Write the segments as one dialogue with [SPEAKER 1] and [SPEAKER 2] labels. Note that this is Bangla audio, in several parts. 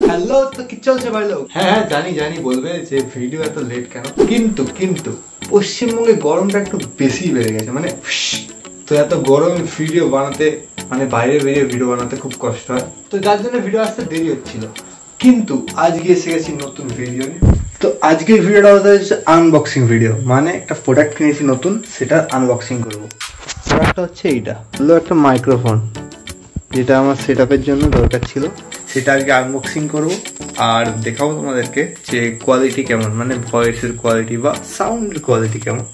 [SPEAKER 1] হ্যালো, তো কি চলছে ভাই লোক? হ্যাঁ জানি বলবে যে ভিডিও এত লেট কেন, কিন্তু পশ্চিমবঙ্গে গরমটা একটু বেশি বেড়ে গেছে। মানে তো এত গরমে ভিডিও বানাতে, মানে বাইরে বেরিয়ে ভিডিও বানাতে খুব কষ্ট হয়, তো যার জন্য ভিডিও আসতে দেরি হচ্ছিল। কিন্তু আজকে এসে গেছি নতুন ভিডিও নিয়ে। তো আজকের ভিডিওটা হচ্ছে আনবক্সিং ভিডিও, মানে একটা প্রোডাক্ট কিনেছি নতুন, সেটা আনবক্সিং করবো। প্রোডাক্টটা হচ্ছে এইটা, হলো একটা মাইক্রোফোন, যেটা আমার সেটআপের জন্য দরকার ছিল। সেটা আজকে আনবক্সিং করবো আর দেখাবো তোমাদেরকে যে কোয়ালিটি কেমন, মানে ভয়েসের কোয়ালিটি বা সাউন্ডের কোয়ালিটি কেমন।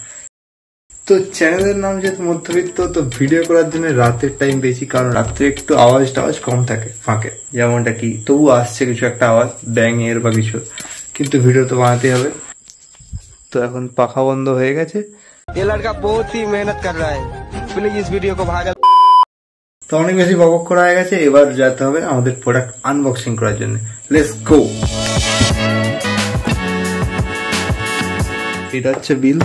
[SPEAKER 1] তো চ্যানেলের নাম যেহেতু মধ্যবিত্ত, তো ভিডিও করার জন্য রাতের টাইম বেশি, কারণ রাত্রে একটু আওয়াজ কম থাকে ফাঁকে, যেমনটা কি তবু আসছে কিছু একটা আওয়াজ ব্যাঙের বা কিছু, কিন্তু ভিডিও তো বানাতেই হবে। তো এখন পাখা বন্ধ হয়ে গেছে।
[SPEAKER 2] ये लड़का बहुत ही मेहनत कर रहा है, प्लीज इस वीडियो को भागा।
[SPEAKER 1] তো অনেক বেশি বকবক করা হয়ে গেছে, এবার যেতে হবে আমাদের প্রোডাক্ট আনবক্সিং করার জন্য। Let's go. এটা হচ্ছে বিল,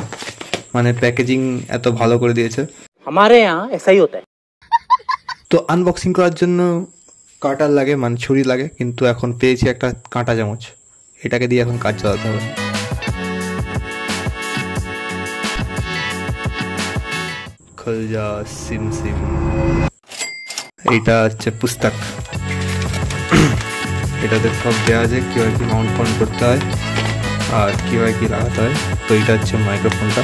[SPEAKER 1] মানে প্যাকেজিং এত ভালো করে দিয়েছে।
[SPEAKER 2] हमारे यहाँ ऐसा ही होता है।
[SPEAKER 1] তো আনবক্সিং করার জন্য কাটার লাগে, মানে ছুরি লাগে, কিন্তু এখন পেয়েছি একটা কাঁটা চামচ, এটাকে দিয়ে এখন কাজ চালাতে হবে। খুল যা সিম সিম। এইটা হচ্ছে পুস্তক, এটাতে সব দেওয়া আছে কিভাবে কি মাউন্ট ফোন করতে হয় আর কিভাবে কি লাগাতে হয়। তো এটা হচ্ছে মাইক্রোফোনটা।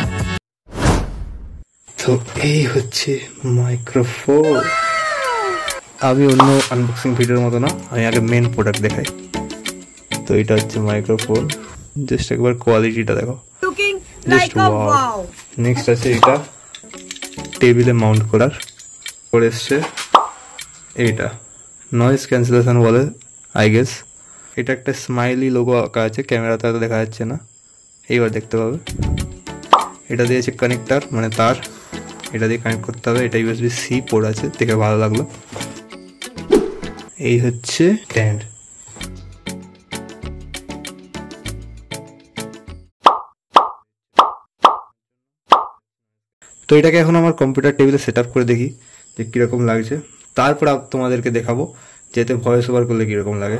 [SPEAKER 1] তো এই হচ্ছে মাইক্রোফোন। আমি অন্য আনবক্সিং ভিডিওর মতো না, আমি আগে মেন প্রোডাক্ট দেখাই। তো এটা হচ্ছে মাইক্রোফোন, জাস্ট একবার কোয়ালিটিটা দেখো, জাস্ট ওয়াও। নেক্সট আছে এটা টেবিলে মাউন্ট করার করে এসছে, এইটা নয়েজ ক্যান্সেলেশন বলে আই গেস। এটা একটা স্মাইলি লোগো আঁকা আছে, ক্যামেরাতে হয়তো দেখা যাচ্ছে না, এইবার দেখতে পাবে। এটা দিয়েছে কানেক্টার, মানে তার, এটা দিয়ে কানেক্ট করতে হবে। এটা USB-C পোর্ট আছে, দেখে ভালো লাগলো। এই হচ্ছে স্ট্যান্ড। তো এটাকে এখন আমার কম্পিউটার টেবিলে সেট আপ করে দেখি যে কিরকম লাগছে, তারপর তোমাদেরকে দেখাবো যেতে ভয়েস ওভার করলে কিরকম লাগে।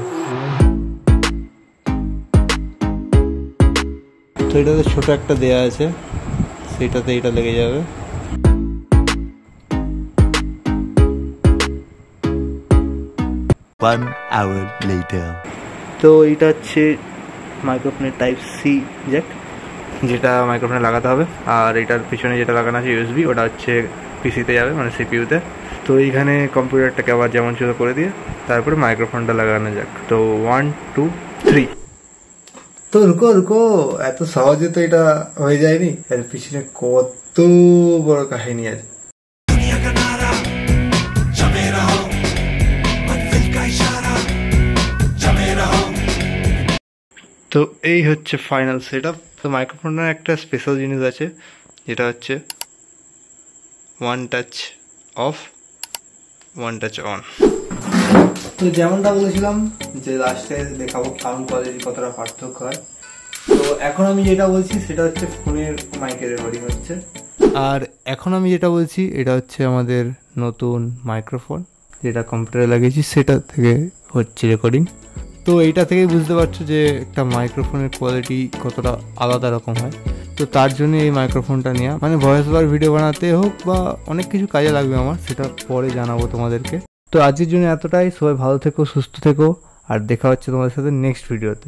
[SPEAKER 1] তো এটাতে ছোট একটা দেয়া আছে, সেটাতে এটা লেগে যাবে। তো এটা হচ্ছে মাইক্রোফোনের টাইপ-C জ্যাক, যেটা মাইক্রোফোনে লাগাতে হবে। আর এটার পিছনে যেটা লাগানো আছে USB, ওটা হচ্ছে পিসিতে যাবে, মানে CPU-তে। তো এইখানে কম্পিউটারটাকে আবার যেমন ছিল করে দিয়ে তারপরে মাইক্রোফোনটা লাগানো যাক। তো 1 2 3। তো রুকো, এত সহজে তো এটা হয়ে যায়নি, এর পিছনে কত বড় কাহিনী আছে। তো এই হচ্ছে ফাইনাল সেটআপ। তো মাইক্রোফোনের একটা স্পেশাল জিনিস আছে, যেটা হচ্ছে one touch of, one touch on. তো যেমনটা বলেছিলাম যে লাস্টে দেখাবো সাউন্ড কোয়ালিটি কতটা পার্থক্য হয়। তো এখন আমি যেটা বলছি সেটা হচ্ছে ফোনের মাইকের রেকর্ডিং হচ্ছে, আর এখন আমি যেটা বলছি এটা হচ্ছে আমাদের নতুন মাইক্রোফোন, যেটা কম্পিউটারে লাগিয়েছি, সেটা থেকে হচ্ছে রেকর্ডিং। তো এইটা থেকেই বুঝতে পারছো যে একটা মাইক্রোফোনের কোয়ালিটি কতটা আলাদা রকম হয়। তো তার জন্য এই মাইক্রোফোনটা নেওয়া, মানে ভয়েস ওভার ভিডিও বানাতে হোক বা অনেক কিছু কাজে লাগবে আমার, সেটা পরে জানাবো তোমাদেরকে। তো আজকের জন্য এতটাই। সবাই ভালো থেকো, সুস্থ থেকো, আর দেখা হচ্ছে তোমাদের সাথে নেক্সট ভিডিওতে।